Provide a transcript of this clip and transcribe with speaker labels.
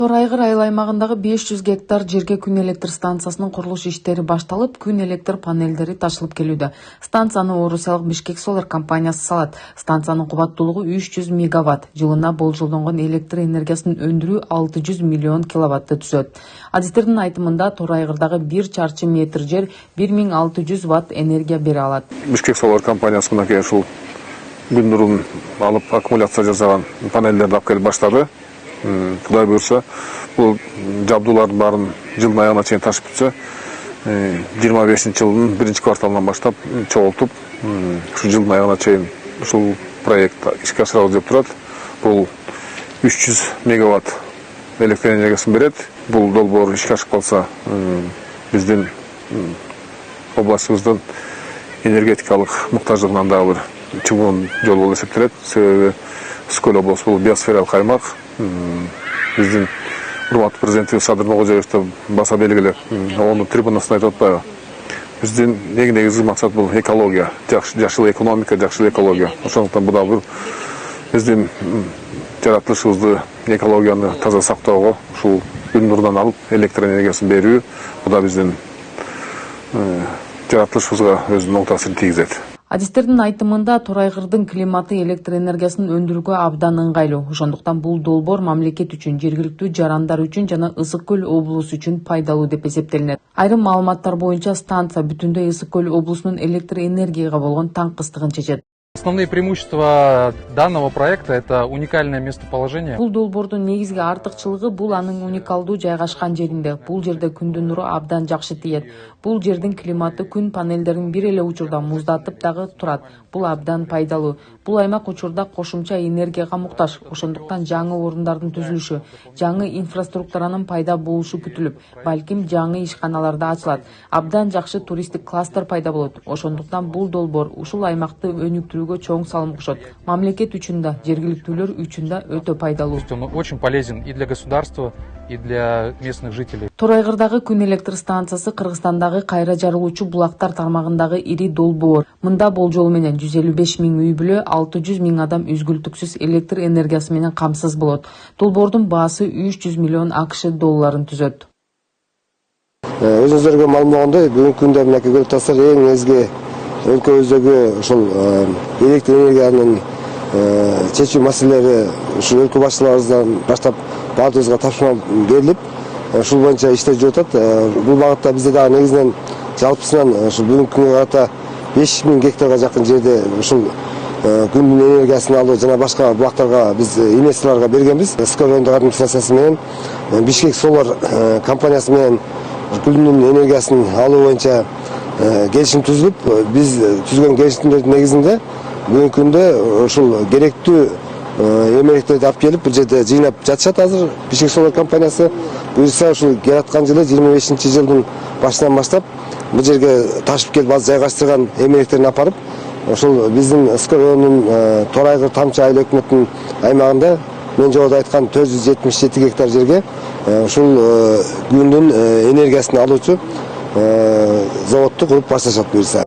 Speaker 1: Торайгыр айыл аймагындагы 500 гектар жерге күн электр станциясынын курулуш иштери башталып, күн электр панелдери ташылып келүүдө. Станцияны Орусиялык Бишкек Solar компаниясы салат. Станциянын кубаттуулугу 300 мегаватт, жылына болжолдонгон электр энергиясын өндүрүү 600 миллион киловаттты түзөт. Адистердин айтымында Торайгырдагы 1 чарчы метр жер 1600 ватт энергия бере алат.
Speaker 2: Бишкек Solar компаниясы мынакей ушул күн нурун алып аккумуляция жасаган панелдерди алып келип баштады. Кудай буюрса, бул жабдуулардын баарын жылдын аягына чейин ташып бүтсө, 25-жылдын 1-кварталынан баштап чогултуп, ушу жылдын аягына чейин ушул проект ишке ашырабыз деп турат. Бул 300 мегаватт электр энергиясын берет. Бул долбоор ишке ашып калса, биздин областыбыздын энергетикалык муктаждыгынан дагы бир чыгуун жол болуп эсептелет. Себеби Скөл областы бул биосфералык аймак. Биздин урматтуу президентибиз Садыр Ноокожоев да баса белгилеп, onu трибунасында айтып атпайбы? Биздин эң негизги максат бул экология, жашыл экономика, жашыл экология. Ошондуктан бул дагы биздин жаратылышыбызды, экологияны таза сактоого, ушул күн нурунан алып электр энергиясын берүү, бул да биздин жаратылышыбызга өзүнүн оң таасирин тийгизет.
Speaker 1: Адистердин айтымында Торайгырдын климаты электр энергиясын өндүрүүгө абдан ыңгайлуу. Ошондуктан бул долбоор мамлекет үчүн, жергиликтүү жарандар үчүн жана Ысык көл облусу үчүн пайдалуу деп эсептелинет. Айрым маалыматтар боюнча станция бүтүндөй Ысык көл облусунун электр энергияга болгон таңкыстыгын чечет.
Speaker 3: Основные преимущества данного проекта – это уникальное местоположение.
Speaker 1: Бул долбоордун негизги артыкчылыгы бул анын уникалдуу жайгашкан жеринде. Бул жерде күндүн нуру абдан жакшы тиет. Бул жердин климаты күн панелдерин бир эле учурда муздатып дагы турат. Бул абдан пайдалуу. Бул аймак учурда кошумча энергияга муктаж. Ошондуктан жаңы орундардын түзүлүшү, жаңы инфраструктуранын пайда болушу күтүлүп, балким жаңы ишканалар да ачылат. Абдан жакшы туристтик кластер пайда болот. Ошондуктан бул долбоор ушул аймакты өнүктүрүүгө чоң салым кошот. Мамлекет үчүн да, жергиликтүүлөр үчүн да өтө пайдалуу.
Speaker 3: Он очень полезен и для государства, и для местных жителей.
Speaker 1: Торайгырдагы күн электр станциясы Кыргызстандагы кайра жарылуучу булактар тармагындагы ири долбоор. Мында болжол менен 155 000 үй бүлө, 600 000 адам үзгүлтүксүз электр энергиясы менен камсыз болот. Долбоордун баасы 300 миллион АКШ долларын түзөт.
Speaker 4: Өзүңүздөргө маалым болгондой, бүгүнкү күндө мынакей көрүп турасыздар, эң негизги өлкөбүздөгү ушул электр энергиянын чечүү маселелери ушул өлкө башчыларыбыздан баштап баардыгыбызга тапшырма берилип, ушул боюнча иштер жүрүп атат. Бул багытта бизде дагы негизинен жалпысынан ушул бүгүнкү күнгө карата 5000 гектарга жакын жерде ушул күндүн энергиясын алуу жана башка булактарга биз инвесторлорго бергенбиз. Ысык райондук администрациясы менен Бишкек Solar компаниясы менен күндүн энергиясын алуу боюнча келишим түзүлүп, биз түзгөн келишимдердин негизинде бүгүнкү күндө ушул керектүү эмеликтерди алып келип бул жерде жыйнап жатышат. Азыр Бишкек Solar компаниясы буюрса ушул келаткан жылы 25-жылдын башынан баштап бул жерге ташып келип азыр жайгаштырган эмеликтерин апарып, ушул биздин Ысык районунун Торайгыр тамчы айыл өкмөтүнүн аймагында мен жогоруда айткан 477 гектар жерге ушул күндүн энергиясын алуучу заводду куруп башташат буюрса.